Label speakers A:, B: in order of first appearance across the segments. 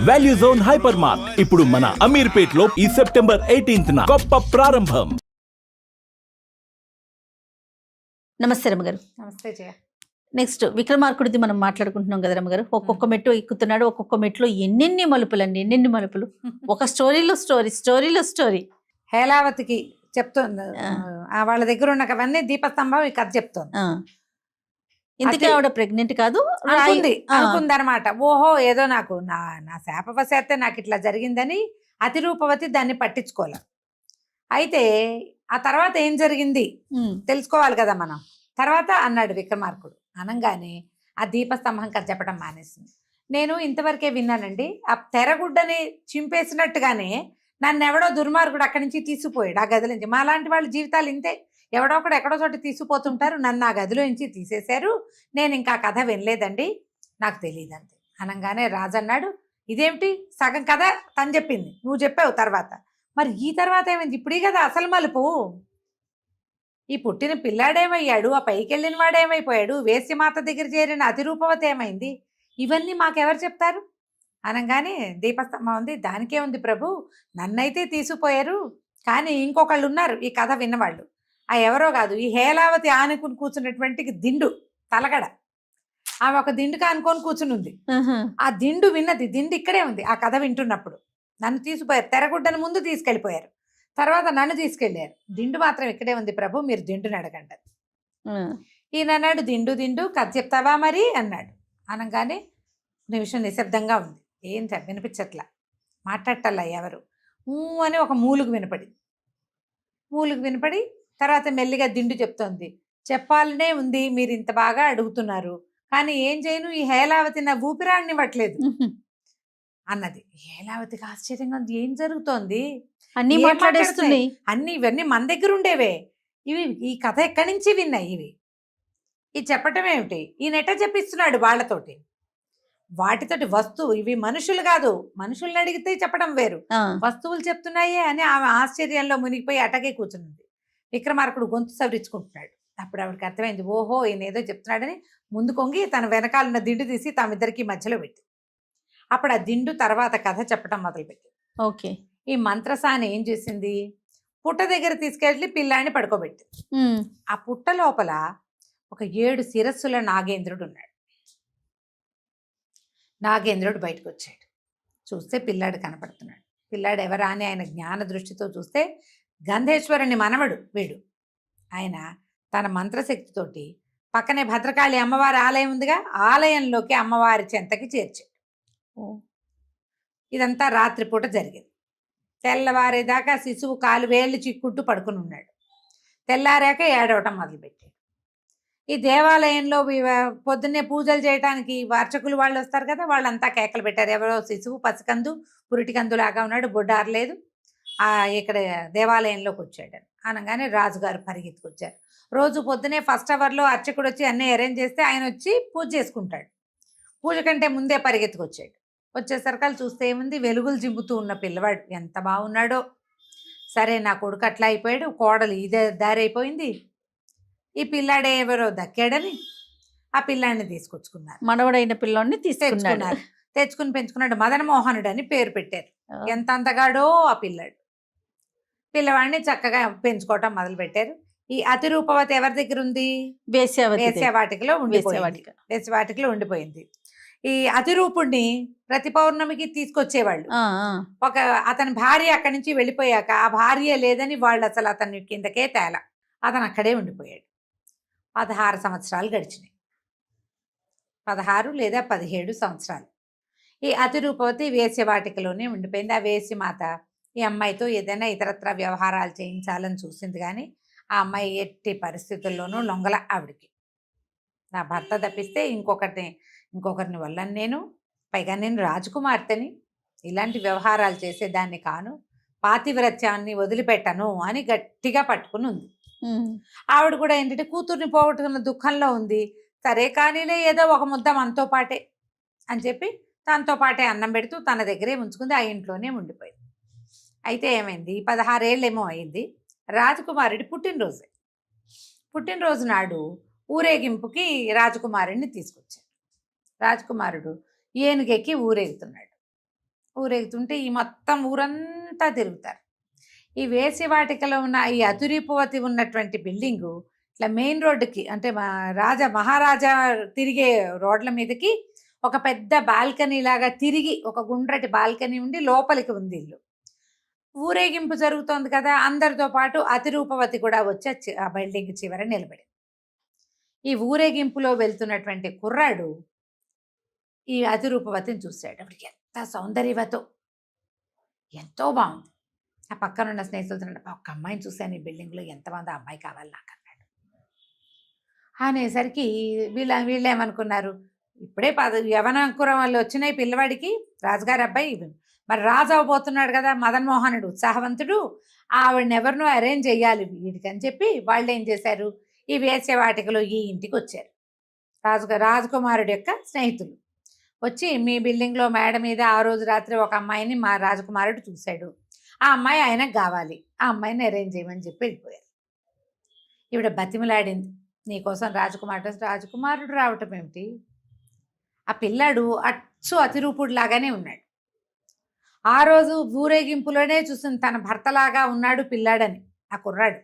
A: Value zone hyper mart ఇప్పుడు మన అమీర్పేట్ లో ఈ సెప్టెంబర్ 18న గొప్ప ప్రారంభం.
B: నమస్తే రమ్మగారు.
C: నమస్తే జయ.
B: నెక్స్ట్ విక్రమార్కుడిది మనం మాట్లాడుకుంటున్నాం కదా రమ్మగారు. ఒక్కొక్క మెట్టు ఎక్కుతున్నాడు, ఒక్కొక్క మెట్లో ఎన్నెన్ని మలుపులండి, ఎన్నెన్ని మలుపులు. ఒక స్టోరీలో స్టోరీ.
C: హేలావతికి చెప్తుంది వాళ్ళ దగ్గర ఉన్నవన్నీ దీపస్తంభం ఈ కథ చెప్తోంది.
B: ఇందుకే ఆవిడ ప్రెగ్నెంట్ కాదు
C: అనుకుందనమాట. ఓహో ఏదో నాకు నా శాపవశాత్తు నాకు ఇట్లా జరిగిందని అతిరూపవతి దాన్ని పట్టించుకోలే. అయితే ఆ తర్వాత ఏం జరిగింది తెలుసుకోవాలి కదా మనం. తర్వాత అన్నాడు విక్రమార్కుడు. అనగానే ఆ దీపస్తంభం కథ చెప్పడం మానేసింది. నేను ఇంతవరకే విన్నానండి, ఆ తెరగుడ్డని చింపేసినట్టుగానే నన్ను ఎవడో దుర్మార్గుడు అక్కడి నుంచి తీసుకుపోయాడు ఆ గదిలో నుంచి. మాలాంటి వాళ్ళ జీవితాలు ఇంతే, ఎవడో ఒకడు ఎక్కడో చోట తీసుకుపోతుంటారు. నన్ను ఆ గదిలో నుంచి తీసేశారు, నేను ఇంకా కథ వినలేదండి, నాకు తెలియదు అంతే. అనగానే రాజు అన్నాడు, ఇదేమిటి సగం కథ తను చెప్పింది, నువ్వు చెప్పావు తర్వాత, మరి ఈ తర్వాత ఏమైంది? ఇప్పుడే కదా అసలు మలుపు. ఈ పుట్టిన పిల్లాడేమయ్యాడు, ఆ పైకి వెళ్ళిన వాడేమైపోయాడు, వేశ్యమాత దగ్గర చేరిన అతిరూపవతి ఏమైంది, ఇవన్నీ మాకెవరు చెప్తారు? అనగానే దీపస్తంభం ఉంది, దానికే ఉంది ప్రభు, నన్నైతే తీసుకుపోయారు, కానీ ఇంకొకళ్ళు ఉన్నారు ఈ కథ విన్నవాళ్ళు. ఆ ఎవరో కాదు, ఈ హేలావతి ఆనుకుని కూర్చున్నటువంటి దిండు తలగడ, ఆమె ఒక దిండుగా అనుకొని కూర్చుని ఉంది. ఆ దిండు విన్నది, దిండు ఇక్కడే ఉంది ఆ కథ వింటున్నప్పుడు. నన్ను తీసుకుపోయారు, తెరగుడ్డను ముందు తీసుకెళ్ళిపోయారు, తర్వాత నన్ను తీసుకెళ్లారు, దిండు మాత్రం ఇక్కడే ఉంది ప్రభు, మీరు దిండుని అడగండి. ఈయన అన్నాడు, దిండు కథ చెప్తావా మరి అన్నాడు. అనగానే నిమిషం నిశ్శబ్దంగా ఉంది, ఏం వినిపించట్లా, మాట్లాడటల్లా ఎవరు. అని ఒక మూలుగు వినపడి తర్వాత మెల్లిగా దిండు చెప్తోంది, చెప్పాలనే ఉంది, మీరు ఇంత బాగా అడుగుతున్నారు, కానీ ఏం చేయను, ఈ హేలావతి నా ఊపిరాడనివ్వట్లేదు అన్నది. హేలావతికి ఆశ్చర్యంగా ఉంది, ఏం జరుగుతోంది,
B: అన్ని మాట్లాడేస్తున్నాయి,
C: అన్ని ఇవన్నీ మన దగ్గర ఉండేవే, ఇవి ఈ కథ ఎక్కడి నుంచి విన్నాయి, ఇది చెప్పటం ఏమిటి, ఈయన ఎట్ట చెప్పిస్తున్నాడు వాళ్ళతోటి, వాటితోటి వస్తువు, ఇవి మనుషులు కాదు, మనుషుల్ని అడిగితే చెప్పడం వేరు, వస్తువులు చెప్తున్నాయే అని ఆమె ఆశ్చర్యంలో మునిగిపోయి అటకే కూర్చున్నది. విక్రమార్కుడు గొంతు సవరించుకుంటున్నాడు. అప్పుడు ఆవిడకి అర్థమైంది, ఓహో ఈయన ఏదో చెప్తున్నాడని ముందు కొంగి తన వెనకాలన్న దిండు తీసి తమిద్దరికి మధ్యలో పెట్టి, అప్పుడు ఆ దిండు తర్వాత కథ చెప్పడం మొదలుపెట్టి,
B: ఓకే,
C: ఈ మంత్రసాని ఏం చేసింది, పుట్ట దగ్గర తీసుకెళ్ళి పిల్లాన్ని పడుకోబెట్టి, ఆ పుట్ట లోపల ఒక 7 శిరస్సుల నాగేంద్రుడు ఉన్నాడు. నాగేంద్రుడు బయటకు వచ్చాడు, చూస్తే పిల్లాడు కనపడుతున్నాడు. పిల్లాడు ఎవరా అని ఆయన జ్ఞాన దృష్టితో చూస్తే గంధేశ్వరుని మనవడు వీడు. ఆయన తన మంత్రశక్తితోటి పక్కనే భద్రకాళి అమ్మవారి ఆలయం ఉందిగా, ఆలయంలోకి అమ్మవారి చెంతకి చేర్చాడు. ఇదంతా రాత్రిపూట జరిగింది. తెల్లవారేదాకా శిశువు కాలు వేళ్ళు చిక్కుంటూ పడుకుని ఉన్నాడు. తెల్లారాక ఏడవటం మొదలుపెట్టాడు. ఈ దేవాలయంలో పొద్దున్నే పూజలు చేయడానికి అర్చకులు వాళ్ళు వస్తారు కదా, వాళ్ళంతా కేకలు పెట్టారు, ఎవరో శిశువు పసికందు పురిటికందు లాగా ఉన్నాడు, బొడ్డారలేదు, ఇక్కడ దేవాలయంలోకి వచ్చాడు అనగానే రాజుగారు పరిగెత్తుకొచ్చారు. రోజు పొద్దునే ఫస్ట్ అవర్లో అర్చకుడు వచ్చి అన్నీ అరేంజ్ చేస్తే ఆయన వచ్చి పూజ చేసుకుంటాడు. పూజ కంటే ముందే పరిగెత్తుకొచ్చాడు. వచ్చేసరికలు చూస్తే ఏముంది, వెలుగులు జింపుతూ ఉన్న పిల్లవాడు ఎంత బాగున్నాడో. సరే నా కొడుకు అట్లా అయిపోయాడు, కోడలు ఇదే దారి అయిపోయింది, ఈ పిల్లాడే ఎవరో దక్కాడని ఆ పిల్లాడిని తీసుకొచ్చుకున్నారు.
B: మనవడైన పిల్లాడిని తీసుకున్నారు,
C: తెచ్చుకుని పెంచుకున్నాడు. మదనమోహనుడు అని పేరు పెట్టారు. ఎంత అంతగాడో ఆ పిల్లవాడిని చక్కగా పెంచుకోవటం మొదలు పెట్టారు. ఈ అతిరూపవతి ఎవరి దగ్గర ఉంది, వేశ్యావాటికలో ఉండిపోయింది. ఈ అతిరూపుణ్ణి ప్రతి పౌర్ణమికి తీసుకొచ్చేవాళ్ళు. ఒక అతని భార్య అక్కడి నుంచి వెళ్ళిపోయాక ఆ భార్య లేదని వాళ్ళు అసలు అతని కిందకే తేల, అతను అక్కడే ఉండిపోయాడు. 16 సంవత్సరాలు గడిచినాయి, 16 లేదా 17 సంవత్సరాలు. ఈ అతిరూపవతి వేశ్యవాటికలోనే ఉండిపోయింది. ఆ వేశ్యమాత ఈ అమ్మాయితో ఏదైనా ఇతరత్ర వ్యవహారాలు చేయించాలని చూసింది, కానీ ఆ అమ్మాయి ఎట్టి పరిస్థితుల్లోనూ లొంగల. ఆవిడికి నా భర్త తప్పిస్తే ఇంకొకరిని వల్లని నేను, పైగా నేను రాజకుమార్తెని, ఇలాంటి వ్యవహారాలు చేసేదాన్ని కాను, పాతివ్రత్యాన్ని వదిలిపెట్టను అని గట్టిగా పట్టుకుని ఉంది. ఆవిడ కూడా ఏంటంటే కూతుర్ని పోగొట్టుకున్న దుఃఖంలో ఉంది. సరే కానీలే, ఏదో ఒక ముద్ద మనతో పాటే అని చెప్పి తనతో పాటే అన్నం పెడుతూ తన దగ్గరే ఉంచుకుంది, ఆ ఇంట్లోనే ఉండిపోయింది. అయితే ఏమైంది, 16 ఏళ్ళేమో అయింది, రాజకుమారుడి పుట్టినరోజు నాడు ఊరేగింపుకి రాజకుమారుడిని తీసుకొచ్చారు. రాజకుమారుడు ఏనుగెక్కి ఊరేగుతున్నాడు. ఊరేగుతుంటే ఈ మొత్తం ఊరంతా తిరుగుతారు. ఈ వేశ్యవాటికలో ఉన్న ఈ అతురీపవతి ఉన్నటువంటి బిల్డింగు ఇట్లా మెయిన్ రోడ్డుకి, అంటే మహారాజా తిరిగే రోడ్ల మీదకి ఒక పెద్ద బాల్కనీ లాగా తిరిగి, ఒక గుండ్రటి బాల్కనీ ఉండి లోపలికి ఉంది ఇల్లు. ఊరేగింపు జరుగుతోంది కదా, అందరితో పాటు అతిరూపవతి కూడా వచ్చి ఆ బిల్డింగ్ చివర నిలబడి. ఈ ఊరేగింపులో వెళ్తున్నటువంటి కుర్రాడు ఈ అతిరూపవతిని చూశాడు. అప్పటికి ఎంత సౌందర్యవతో, ఎంతో బాగుంది. ఆ పక్కన ఉన్న స్నేహితులతో, ఒక అమ్మాయిని చూశాను ఈ బిల్డింగ్లో, ఎంతమంది ఆ అమ్మాయి కావాలి నాకు అన్నాడు. అనేసరికి వీళ్ళేమనుకున్నారు, ఇప్పుడే యవనాంకురం వాళ్ళు వచ్చినాయి పిల్లవాడికి, రాజుగారి అబ్బాయి మరి రాజు అవ్వబోతున్నాడు కదా, మదన్మోహనుడు ఉత్సాహవంతుడు, ఆవిడని ఎవరినో అరేంజ్ చేయాలి వీడికి అని చెప్పి వాళ్ళు ఏం చేశారు, ఈ వేశ్యవాటికలో ఈ ఇంటికి వచ్చారు. రాజకుమారుడు యొక్క స్నేహితులు వచ్చి, మీ బిల్డింగ్లో మేడ మీద ఆ రోజు రాత్రి ఒక అమ్మాయిని మా రాజకుమారుడు చూశాడు, ఆ అమ్మాయి ఆయనకు కావాలి, ఆ అమ్మాయిని అరేంజ్ చేయమని చెప్పి వెళ్ళిపోయారు. ఈవిడ బతిమలాడింది, నీకోసం రాజకుమారుడు రావటం ఏమిటి, ఆ పిల్లాడు అచ్చు అతిరూపుడు లాగానే ఉన్నాడు. ఆ రోజు ఊరేగింపులోనే చూసింది తన భర్తలాగా ఉన్నాడు పిల్లాడని ఆ కుర్రాడు.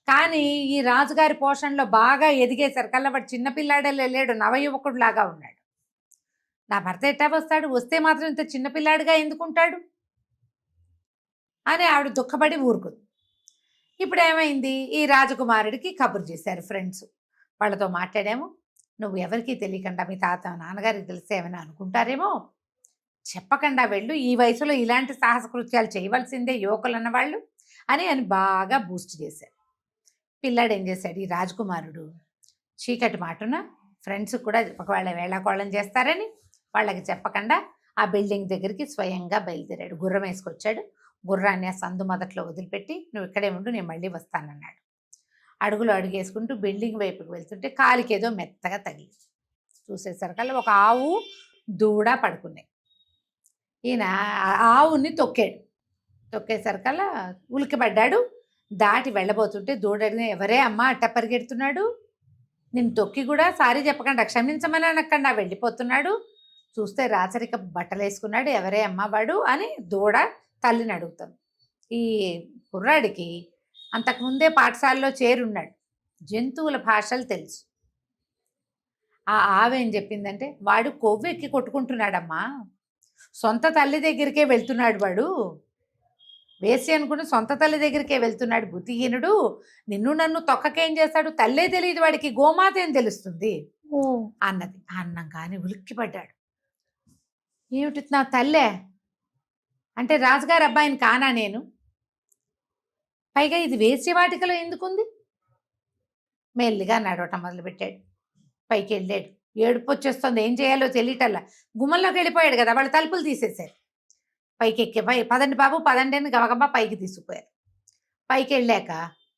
C: కానీ ఈ రాజుగారి పోషణలో బాగా ఎదిగేసరికల్లా వాడు చిన్నపిల్లాడే లేడు, నవయువకుడు లాగా ఉన్నాడు. నా భర్త ఎట్టా వస్తాడు, వస్తే మాత్రం ఇంత చిన్నపిల్లాడిగా ఎందుకుంటాడు అని ఆవిడ దుఃఖపడి ఊరుకుంది. ఇప్పుడు ఏమైంది, ఈ రాజకుమారుడికి కబురు చేశారు ఫ్రెండ్స్, వాళ్ళతో మాట్లాడాము, నువ్వు ఎవరికీ తెలియకుండా, మీ నాన్నగారికి తెలిస్తే ఏమైనా అనుకుంటారేమో, చెప్పకుండా వెళ్ళు, ఈ వయసులో ఇలాంటి సాహసకృత్యాలు చేయవలసిందే యువకులు అన్నవాళ్ళు అని బాగా బూస్ట్ చేశారు. పిల్లాడు ఏం చేశాడు, ఈ రాజకుమారుడు చీకటి మాటున ఫ్రెండ్స్ కూడా ఒకవేళ వేళాకోళం చేస్తారని వాళ్ళకి చెప్పకుండా ఆ బిల్డింగ్ దగ్గరికి స్వయంగా బయలుదేరాడు. గుర్రం వేసుకొచ్చాడు, గుర్రాన్ని ఆ సందు మొదట్లో వదిలిపెట్టి, నువ్వు ఇక్కడే ఉండు, నేను మళ్ళీ వస్తానన్నాడు. అడుగులు అడుగేసుకుంటూ బిల్డింగ్ వైపుకి వెళ్తుంటే కాలికి ఏదో మెత్తగా తగిలింది. చూసేసరికల్లా ఒక ఆవు దూడ పడుకున్నాయి. ఈయన ఆవుని తొక్కేసరికల్లా ఉలికిపడ్డాడు. దాటి వెళ్ళబోతుంటే దూడ అడిగిన, ఎవరే అమ్మ అట్ట పరిగెడుతున్నాడు, నేను తొక్కి కూడా సారీ చెప్పకుండా క్షమించమని అనకుండా వెళ్ళిపోతున్నాడు, చూస్తే రాచరిక బట్టలు వేసుకున్నాడు, ఎవరే అమ్మ వాడు అని దూడ తల్లిని అడుగుతాం. ఈ కుర్రాడికి అంతకుముందే పాఠశాలలో చేరున్నాడు, జంతువుల భాషలు తెలుసు. ఆ ఆవేం చెప్పిందంటే, వాడు కొవ్వెక్కి కొట్టుకుంటున్నాడమ్మా, సొంత తల్లి దగ్గరికే వెళ్తున్నాడు, వాడు వేసి అనుకుని సొంత తల్లి దగ్గరికే వెళ్తున్నాడు, బుద్ధిహీనుడు, నిన్ను నన్ను తొక్కకేం చేస్తాడు, తల్లే తెలియదు వాడికి, గోమాత ఏం తెలుస్తుంది అన్నది. అన్నం కానీ ఉలిక్కిపడ్డాడు. ఏమిటి నా తల్లే అంటే, రాజుగారి అబ్బాయిని కానా నేను, పైగా ఇది వేశ్యవాటికలో ఎందుకుంది. మెల్లిగా నడవటం మొదలుపెట్టాడు, పైకి వెళ్ళాడు. ఏడుపు వచ్చేస్తుంది, ఏం చేయాలో తెలియటల్లా. గుమ్మంలోకి వెళ్ళిపోయాడు కదా, వాళ్ళు తలుపులు తీసేశారు. పైకి ఎక్కే పదండి బాబు పదండి అని గబగబా పైకి తీసుకుపోయారు. పైకి వెళ్ళాక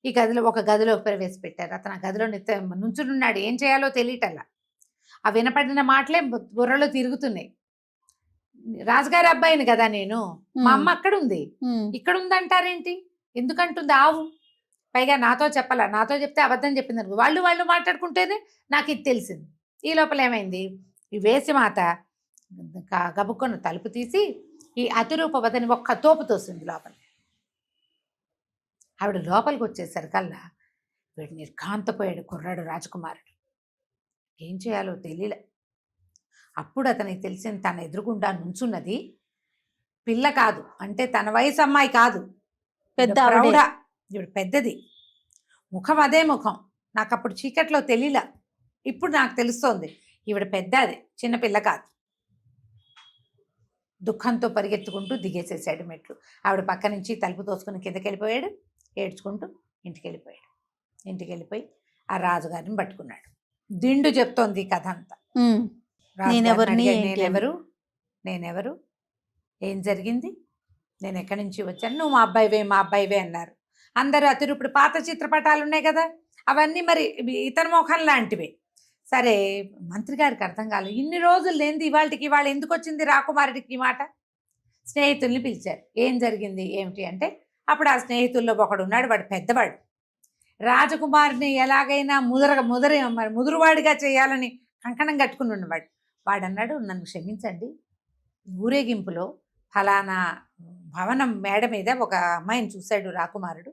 C: ఈ ఒక గదిలో ప్రవేశపెట్టారు. అతను ఆ గదిలో నుంచునున్నాడు, ఏం చేయాలో తెలియటల్లా. ఆ వినపడిన మాటలే బుర్రలో తిరుగుతున్నాయి. రాజుగారి అబ్బాయిని కదా నేను, మా అమ్మ అక్కడ ఉంది, ఇక్కడ ఉందంటారేంటి, ఎందుకంటుంది ఆవు, పైగా నాతో చెప్పాలా, నాతో చెప్తే అబద్ధం చెప్పింది అనుకో, వాళ్ళు మాట్లాడుకుంటేనే నాకు ఇది తెలిసింది. ఈ లోపల ఏమైంది, ఈ వేసిమాత గబుక్కున్న తలుపు తీసి ఈ అతిరూపవతిని ఒక్క తోపు తోసింది లోపల. ఆవిడ లోపలికి వచ్చేసరికల్లా వీడు నిర్ఘాంతపోయాడు కుర్రాడు రాజకుమారుడు. ఏం చేయాలో తెలియలే. అప్పుడు అతనికి తెలిసింది, తన ఎదురుగుండా నుంచున్నది పిల్ల కాదు, అంటే తన వయసు అమ్మాయి కాదు, ఇప్పుడు పెద్దది, ముఖం అదే ముఖం. నాకు అప్పుడు చీకట్లో తెలియలే, ఇప్పుడు నాకు తెలుస్తోంది ఈవిడ పెద్దది, చిన్నపిల్ల కాదు. దుఃఖంతో పరిగెత్తుకుంటూ దిగేసేసాడు మెట్లు. ఆవిడ పక్క నుంచి తలుపు తోసుకుని కిందకి వెళ్ళిపోయాడు, ఏడ్చుకుంటూ ఇంటికి వెళ్ళిపోయి ఆ రాజుగారిని పట్టుకున్నాడు. దిండు చెప్తోంది కథ అంతా. నేనెవరు, ఏం జరిగింది, నేను ఎక్కడి నుంచి వచ్చాను, నువ్వు మా అబ్బాయివే అన్నారు అందరూ. అతిరూపుడు పాత చిత్రపటాలు ఉన్నాయి కదా, అవన్నీ మరి ఇతని మోఖం లాంటివే. సరే, మంత్రి గారికి అర్థం కాలేదు, ఇన్ని రోజులు లేనిది ఇవాళ ఎందుకు వచ్చింది రాకుమారుడికి ఈ మాట. స్నేహితుల్ని పిలిచారు, ఏం జరిగింది ఏమిటి అంటే, అప్పుడు ఆ స్నేహితుల్లో ఒకడు ఉన్నాడు, వాడు పెద్దవాడు, రాజకుమారిని ఎలాగైనా ముదురువాడిగా చేయాలని కంకణం కట్టుకుని ఉన్నవాడు. వాడు అన్నాడు, నన్ను క్షమించండి, ఊరేగింపులో ఫలానా భవనం మేడ మీద ఒక అమ్మాయిని చూశాడు రాకుమారుడు.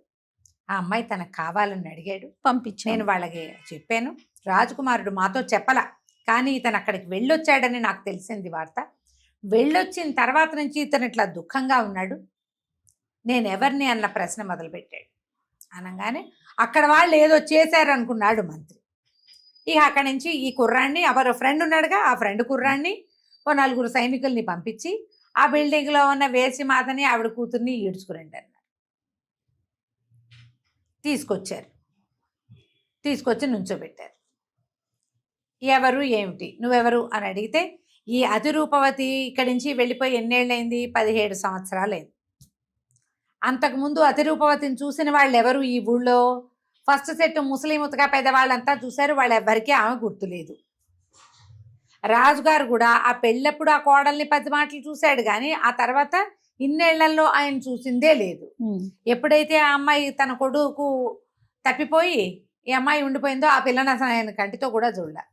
C: ఆ అమ్మాయి తనకు కావాలని అడిగాడు.
B: పంపించాను.
C: నేను వాళ్ళకి చెప్పాను. రాజకుమారుడు మాతో చెప్పలా, కానీ ఇతను అక్కడికి వెళ్ళొచ్చాడని నాకు తెలిసింది వార్త. వెళ్ళొచ్చిన తర్వాత నుంచి ఇతను ఇట్లా దుఃఖంగా ఉన్నాడు. నేను ఎవరిని అన్న ప్రశ్న మొదలుపెట్టాడు. అనగానే అక్కడ వాళ్ళు ఏదో చేశారనుకున్నాడు మంత్రి. ఇక అక్కడి నుంచి ఈ కుర్రాన్ని, ఎవరో ఫ్రెండ్ ఉన్నాడుగా, ఆ ఫ్రెండ్ కుర్రాన్ని ఓ 4 సైనికుల్ని పంపించి ఆ బిల్డింగ్లో ఉన్న వేసిమాతని ఆవిడ కూతుర్ని ఈడ్చుకురండి అన్నారు. తీసుకొచ్చారు. తీసుకొచ్చి నుంచోబెట్టారు. ఎవరు ఏమిటి, నువ్వెవరు అని అడిగితే, ఈ అతిరూపవతి ఇక్కడి నుంచి వెళ్ళిపోయి ఎన్నేళ్ళైంది? 17 సంవత్సరాలైంది. అంతకుముందు అతిరూపవతిని చూసిన వాళ్ళు ఎవరు ఈ ఊళ్ళో? ఫస్ట్ సెట్ ముస్లిముతగా పెద్దవాళ్ళంతా చూశారు, వాళ్ళు ఎవ్వరికీ ఆమె గుర్తులేదు. రాజుగారు కూడా ఆ పెళ్ళప్పుడు ఆ కోడల్ని 10 మాటలు చూశాడు, కానీ ఆ తర్వాత ఇన్నేళ్లలో ఆయన చూసిందే లేదు. ఎప్పుడైతే ఆ అమ్మాయి తన కొడుకు తప్పిపోయి ఈ అమ్మాయి ఉండిపోయిందో ఆ పిల్లని అసలు ఆయన కంటితో కూడా చూడలే.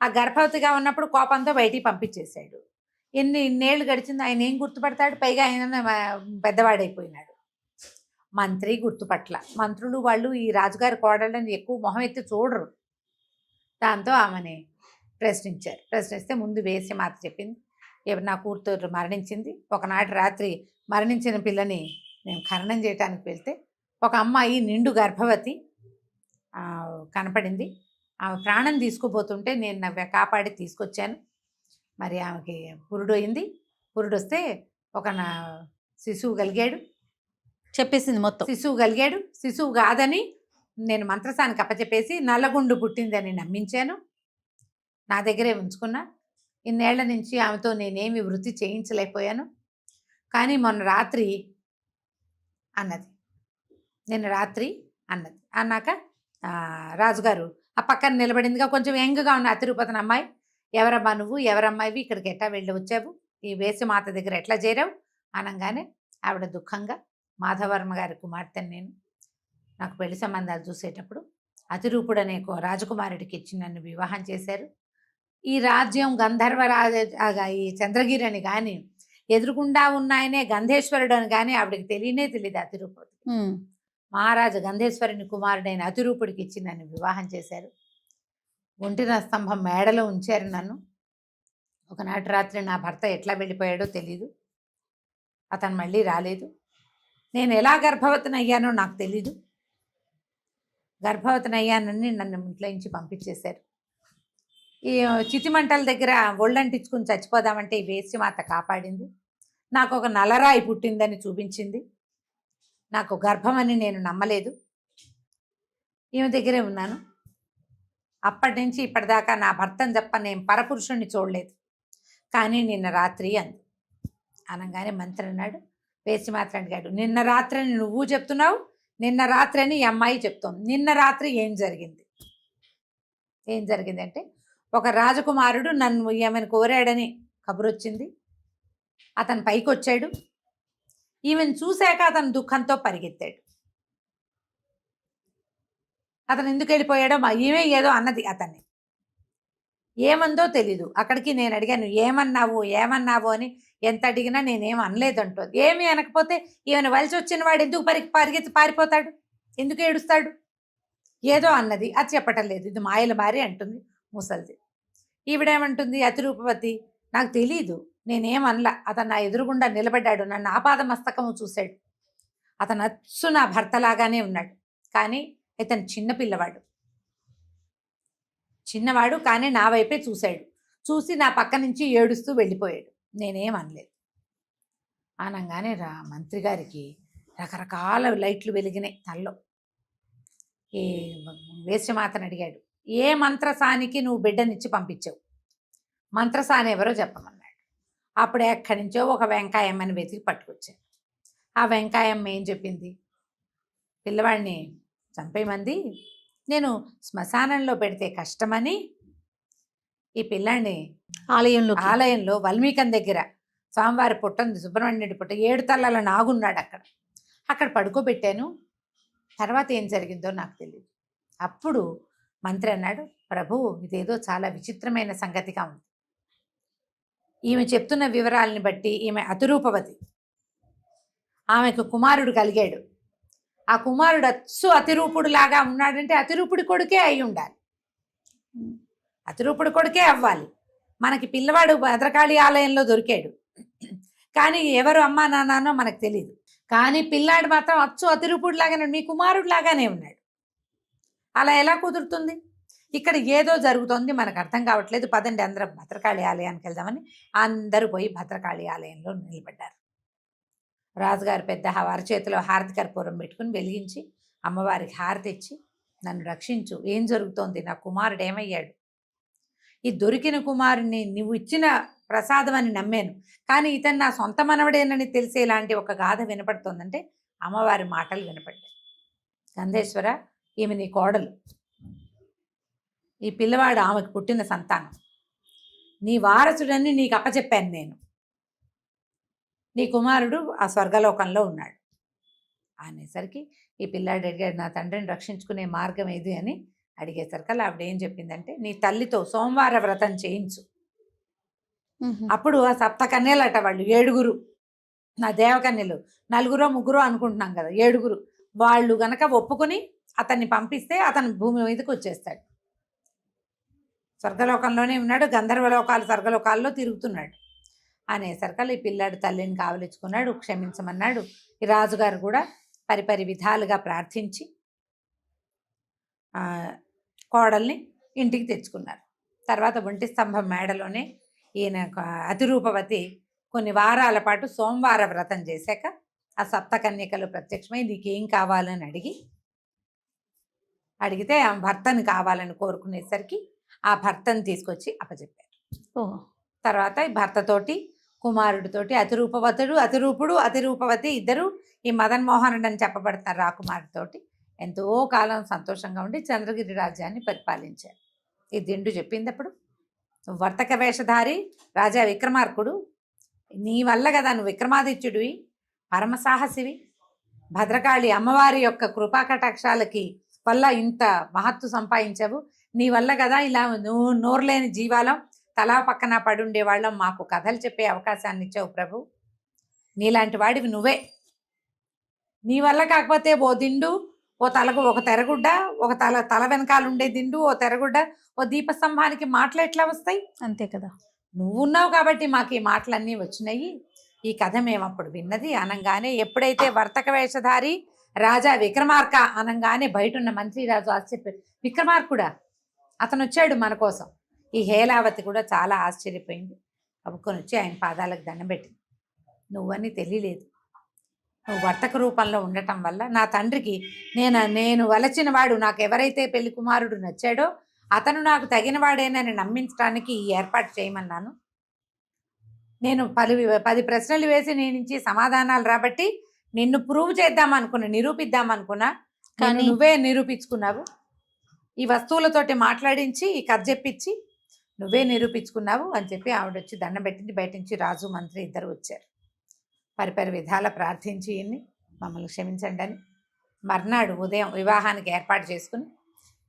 C: ఆ గర్భవతిగా ఉన్నప్పుడు కోపంతో బయటికి పంపించేశాడు. ఇన్నేళ్ళు గడిచింది, ఆయన ఏం గుర్తుపడతాడు? పైగా ఆయన పెద్దవాడైపోయినాడు. మంత్రి గుర్తుపట్ల. మంత్రులు వాళ్ళు ఈ రాజుగారి కోడళ్ళని ఎక్కువ మొహం ఎత్తి చూడరు. దాంతో ఆమెని ప్రశ్నించారు. ప్రశ్నిస్తే ముందు వేసిమాత చెప్పింది, నా కూతురు మరణించింది. ఒకనాటి రాత్రి మరణించిన పిల్లని మేము ఖననం చేయడానికి వెళ్తే ఒక అమ్మాయి నిండు గర్భవతి కనపడింది. ఆమె ప్రాణం తీసుకుపోతుంటే నేను కాపాడి తీసుకొచ్చాను. మరి ఆమెకి పురుడయింది. పురుడొస్తే ఒక శిశువు కలిగాడు.
B: చెప్పేసింది మొత్తం.
C: శిశువు కలిగాడు. శిశువు కాదని నేను మంత్రసానికి అప్పచెప్పేసి నల్లగుండు పుట్టిందని నమ్మించాను. నా దగ్గరే ఉంచుకున్నా. ఇన్నేళ్ల నుంచి ఆమెతో నేనేమి వృత్తి చేయించలేకపోయాను. కానీ మొన్న రాత్రి అన్నది, నిన్న రాత్రి అన్నది. అన్నాక రాజుగారు ఆ పక్కన నిలబడిందిగా కొంచెం యంగ్గా ఉన్న అతిరూపతన అమ్మాయి, ఎవరమ్మా నువ్వు, ఎవరమ్మాయివి, ఇక్కడికి ఎట్లా వెళ్ళి వచ్చావు, ఈ వేసిమాత దగ్గర ఎట్లా చేరావు అనగానే ఆవిడ దుఃఖంగా, మాధవర్మ గారి కుమార్తెను నేను. నాకు పెళ్లి సంబంధాలు చూసేటప్పుడు అతిరూపుడు అనే రాజకుమారుడికి ఇచ్చి నన్ను వివాహం చేశారు. ఈ రాజ్యం ఈ చంద్రగిరి అని కానీ ఎదురుగుండా ఉన్నాయనే గంధేశ్వరుడు అని కానీ ఆవిడకి తెలియదు అతిరూపుడు. మహారాజు గంధేశ్వరుని కుమారుడైన అతిరూపుడికి ఇచ్చి నన్ను వివాహం చేశారు. ఒంటిన స్తంభం మేడలో ఉంచారు నన్ను. ఒకనాటి రాత్రి నా భర్త ఎట్లా వెళ్ళిపోయాడో తెలీదు. అతను మళ్ళీ రాలేదు. నేను ఎలా గర్భవతిని అయ్యానో నాకు తెలీదు. గర్భవతిని అయ్యానని నన్ను ఇంట్లో నుంచి పంపించేశారు. ఈ చితిమంటల దగ్గర ఒళ్ళంటించుకుని చచ్చిపోదామంటే ఈ వేసిమాత కాపాడింది. నాకు ఒక నల్లరాయి పుట్టిందని చూపించింది. నాకు గర్భమని నేను నమ్మలేదు. ఈమె దగ్గరే ఉన్నాను. అప్పటి నుంచి ఇప్పటిదాకా నా భర్తను తప్ప నేను పరపురుషుణ్ణి చూడలేదు. కానీ నిన్న రాత్రి అంది. అనగానే మంత్రి అన్నాడు, వేసిమాత అడిగాడు, నిన్న రాత్రి అని నువ్వు చెప్తున్నావు, నిన్న రాత్రి అని ఈ అమ్మాయి చెప్తాం. నిన్న రాత్రి ఏం జరిగింది? ఏం జరిగిందంటే, ఒక రాజకుమారుడు నన్ను ఈమెను కోరాడని కబురు వచ్చింది. అతను పైకి వచ్చాడు. ఈమెను చూశాక అతను దుఃఖంతో పరిగెత్తాడు. అతను ఎందుకు వెళ్ళిపోయాడో ఈమె ఏదో అన్నది అతన్ని. ఏమందో తెలీదు. అక్కడికి నేను అడిగాను, ఏమన్నావు అని. ఎంత అడిగినా నేనేం అనలేదంటోంది. ఏమీ అనకపోతే ఈమెను వలసి వచ్చిన వాడు ఎందుకు పరిగెత్తి పారిపోతాడు? ఎందుకు ఏడుస్తాడు? ఏదో అన్నది, అది చెప్పటం లేదు. ఇది మాయల మారి అంటుంది ముసలిది. ఈవిడేమంటుంది, అతిరూపవతి, నాకు తెలీదు, నేనేమనలా. అతను నా ఎదురుగుండా నిలబడ్డాడు, నన్ను ఆపాదమస్తకము చూశాడు. అతను అచ్చు నా భర్తలాగానే ఉన్నాడు. కానీ ఇతను చిన్నవాడు కానీ నా వైపే చూశాడు. చూసి నా పక్క నుంచి ఏడుస్తూ వెళ్ళిపోయాడు. నేనేమనలేదు. అనగానే మంత్రి గారికి రకరకాల లైట్లు వెలిగినాయి తల్లో. ఈ వేశ్యమాతను అడిగాడు, ఏ మంత్రసానికి నువ్వు బిడ్డనిచ్చి పంపించావు? మంత్రసాని ఎవరో చెప్పమన్నాడు. అప్పుడు ఎక్కడి నుంచో ఒక వెంకాయమ్మని వెతికి పట్టుకొచ్చాను. ఆ వెంకాయమ్మ ఏం చెప్పింది, పిల్లవాడిని చంపేమంది, నేను పెడితే కష్టమని ఈ పిల్లాడిని ఆలయంలో వల్మీకం దగ్గర స్వామివారి పుట్టుంది, సుబ్రహ్మణ్యుడి పుట్ట, 7 తలల నాగున్నాడు అక్కడ పడుకోబెట్టాను. తర్వాత ఏం జరిగిందో నాకు తెలియదు. అప్పుడు మంత్రి అన్నాడు, ప్రభు, ఇదేదో చాలా విచిత్రమైన సంగతిగా ఉంది. ఈమె చెప్తున్న వివరాలని బట్టి ఈమె అతిరూపవతి. ఆమెకు కుమారుడు కలిగాడు. ఆ కుమారుడు అతిరూపుడు లాగా ఉన్నాడంటే అతిరూపుడి కొడుకే అయి ఉండాలి, అతిరూపుడి కొడుకే అవ్వాలి. మనకి పిల్లవాడు భద్రకాళి ఆలయంలో దొరికాడు, కానీ ఎవరు అమ్మా నాన్నో మనకు తెలియదు. కానీ పిల్లాడు మాత్రం అతిరూపుడు లాగానే, మీ కుమారుడు లాగానే ఉన్నాడు. అలా ఎలా కుదురుతుంది? ఇక్కడ ఏదో జరుగుతోంది, మనకు అర్థం కావట్లేదు. పదండి అందరం భద్రకాళి ఆలయానికి వెళ్దామని అందరూ పోయి భద్రకాళి ఆలయంలో నిలబడ్డారు. రాజుగారు పెద్ద వారి చేతిలో హారతి కర్పూరం పెట్టుకుని వెలిగించి అమ్మవారికి హారతి ఇచ్చి, నన్ను రక్షించు, ఏం జరుగుతోంది, నా కుమారుడు ఏమయ్యాడు? ఈ దొరికిన కుమారుని నువ్వు ఇచ్చిన ప్రసాదం అని నమ్మాను, కానీ ఇతను నా సొంత మనవడేనని తెలిసేలాంటి ఒక గాథ వినపడుతోందంటే అమ్మవారి మాటలు వినపడ్డాయి. గంధేశ్వర, ఈమె నీ కోడలు, ఈ పిల్లవాడు ఆమెకు పుట్టిన సంతానం, నీ వారసుడని నీకు అప్పచెప్పాను నేను. నీ కుమారుడు ఆ స్వర్గలోకంలో ఉన్నాడు అనేసరికి ఈ పిల్లాడు అడిగాడు, నా తండ్రిని రక్షించుకునే మార్గం ఏది అని అడిగేసరికి ఆవిడ ఏం చెప్పిందంటే, నీ తల్లితో సోమవార వ్రతం చేయించు. అప్పుడు ఆ 7 కన్యలట వాళ్ళు, 7 నా దేవకన్యలు, 4 3 అనుకుంటున్నాం కదా, 7 వాళ్ళు గనక ఒప్పుకుని అతన్ని పంపిస్తే అతను భూమి మీదకి వచ్చేస్తాడు. స్వర్గలోకంలోనే ఉన్నాడు, గంధర్వలోకాలు స్వర్గలోకాల్లో తిరుగుతున్నాడు అనేసరికి ఈ పిల్లాడు తల్లిని కావలించుకున్నాడు, క్షమించమన్నాడు. ఈ రాజుగారు కూడా పరిపరి విధాలుగా ప్రార్థించి కోడల్ని ఇంటికి తెచ్చుకున్నారు. తర్వాత ఒంటి స్తంభం మేడలోనే ఈయన అతిరూపవతి కొన్ని వారాల పాటు సోమవార వ్రతం చేశాక ఆ 7 కన్యకలు ప్రత్యక్షమై నీకేం కావాలని అడిగితే ఆ భర్తని కావాలని కోరుకునేసరికి ఆ భర్తను తీసుకొచ్చి అప్పచెప్పారు. తర్వాత ఈ భర్తతోటి కుమారుడితోటి అతిరూపవతి ఇద్దరు ఈ మదన్మోహనుడు అని చెప్పబడతారు రాకుమారుడితోటి ఎంతో కాలం సంతోషంగా ఉండి చంద్రగిరి రాజ్యాన్ని పరిపాలించారు. ఈ దిండు చెప్పింది అప్పుడు, వర్తక వేషధారి రాజా విక్రమార్కుడు, నీ వల్ల కదా, నువ్వు విక్రమాదిత్యుడివి, పరమసాహసివి, భద్రకాళి అమ్మవారి యొక్క కృపాకటాక్షాలకి వల్ల ఇంత మహత్తు సంపాదించావు, నీ వల్ల కదా ఇలా నోరులేని జీవాలం తలా పక్కన పడుండేవాళ్ళం మాకు కథలు చెప్పే అవకాశాన్ని ఇచ్చావు ప్రభు. నీలాంటి వాడివి నువ్వే. నీ వల్ల కాకపోతే ఓ దిండు, ఓ తలకు ఒక తెరగుడ్డ, ఒక తల వెనకాల ఉండే దిండు, ఓ తెరగుడ్డ, ఓ దీపస్తంభానికి మాటలు ఎట్లా వస్తాయి?
B: అంతే కదా,
C: నువ్వు ఉన్నావు కాబట్టి మాకు ఈ మాటలన్నీ వచ్చినాయి. ఈ కథ మేము అప్పుడు విన్నది అనగానే, ఎప్పుడైతే వర్తక వేషధారి రాజా విక్రమార్క అనగానే బయట ఉన్న మంత్రి రాజు ఆశ్చర్యపోయాడు. విక్రమార్కుడా, అతను వచ్చాడు మన కోసం. ఈ హేలావతి కూడా చాలా ఆశ్చర్యపోయింది. కబుక్కొని వచ్చి ఆయన పాదాలకు దండం పెట్టింది. నువ్వని తెలియలేదు, నువ్వు వర్తక రూపంలో ఉండటం వల్ల నా తండ్రికి నేను వలచిన వాడు, నాకు ఎవరైతే పెళ్లి కుమారుడు నచ్చాడో అతను నాకు తగిన వాడేనని నమ్మించడానికి ఈ ఏర్పాటు చేయమన్నాను. నేను 10 ప్రశ్నలు వేసి నీ నుంచి సమాధానాలు రాబట్టి నిన్ను ప్రూవ్ చేద్దామనుకున్నా, నిరూపిద్దామనుకున్నా, కానీ నువ్వే నిరూపించుకున్నావు. ఈ వస్తువులతోటి మాట్లాడించి ఈ కథ చెప్పించి నువ్వే నిరూపించుకున్నావు అని చెప్పి ఆవిడ వచ్చి దండం పెట్టింది. బయట నుంచి రాజు మంత్రి ఇద్దరు వచ్చారు. పరిపరి విధాల ప్రార్థించి మమ్మల్ని క్షమించండి అని మర్నాడు ఉదయం వివాహానికి ఏర్పాటు చేసుకుని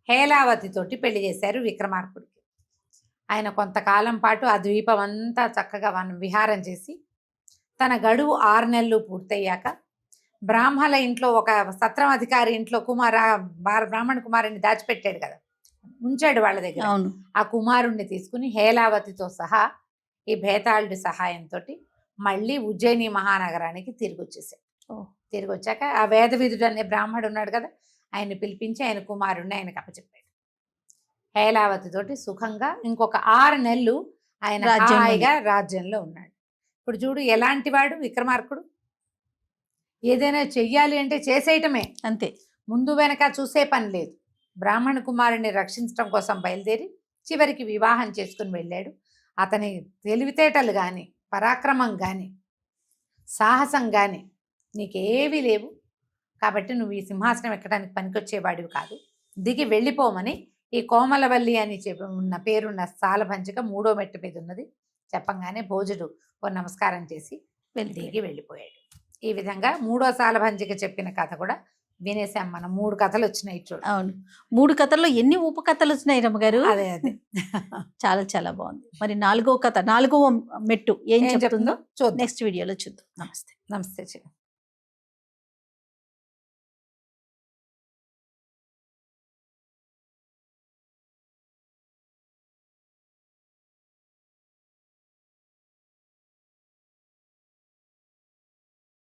C: హేలావతితోటి పెళ్లి చేశారు విక్రమార్కుడికి. ఆయన కొంతకాలం పాటు ఆ ద్వీపం అంతా చక్కగా విహారం చేసి తన గడువు 6 నెలలు పూర్తయ్యాక బ్రాహ్మణ ఇంట్లో, ఒక సత్రం అధికారి ఇంట్లో బ్రాహ్మణ కుమారుడిని దాచిపెట్టాడు కదా, ఉంచాడు వాళ్ళ దగ్గర. ఆ కుమారుణ్ణి తీసుకుని హేలావతితో సహా ఈ భేతాళుడి సహాయంతో మళ్ళీ ఉజ్జయిని మహానగరానికి తిరిగి వచ్చేసాడు. తిరిగి వచ్చాక ఆ వేదవిధుడు అనే బ్రాహ్మడు ఉన్నాడు కదా, ఆయన్ని పిలిపించి ఆయన కుమారుణ్ణి ఆయనకు అప్పచెప్పాడు. హేలావతితోటి సుఖంగా ఇంకొక 6 నెలలు ఆయన హాయిగా రాజ్యంలో ఉన్నాడు. ఇప్పుడు చూడు ఎలాంటి వాడు విక్రమార్కుడు. ఏదైనా చెయ్యాలి అంటే చేసేయటమే, అంతే, ముందు వెనక చూసే పని లేదు. బ్రాహ్మణ కుమారుడిని రక్షించడం కోసం బయలుదేరి చివరికి వివాహం చేసుకుని వెళ్ళాడు. అతని తెలివితేటలు కానీ, పరాక్రమం కానీ, సాహసం కానీ నీకేవీ లేవు, కాబట్టి నువ్వు ఈ సింహాసనం ఎక్కడానికి పనికొచ్చేవాడివి కాదు, దిగి వెళ్ళిపోమని ఈ కోమలవల్లి అని ఉన్న పేరున్న సాలభంజిక 3వ మెట్టు మీద ఉన్నది చెప్పంగానే భోజుడు ఓ నమస్కారం చేసి దిగి వెళ్ళిపోయాడు. ఈ విధంగా 3వ సాలభంజిక చెప్పిన కథ కూడా వినేసాం మనం 3 కథలు వచ్చినాయి చూడు.
B: అవును, 3 కథల్లో ఎన్ని ఉపకథలు వచ్చినాయి రమ్మగారు?
C: అదే అదే
B: చాలా చాలా బాగుంది. మరి 4వ కథ, 4వ మెట్టు ఏం చెప్తుందో
C: చూద్దాం.
B: నెక్స్ట్ వీడియోలో చూద్దాం. నమస్తే.
C: నమస్తే.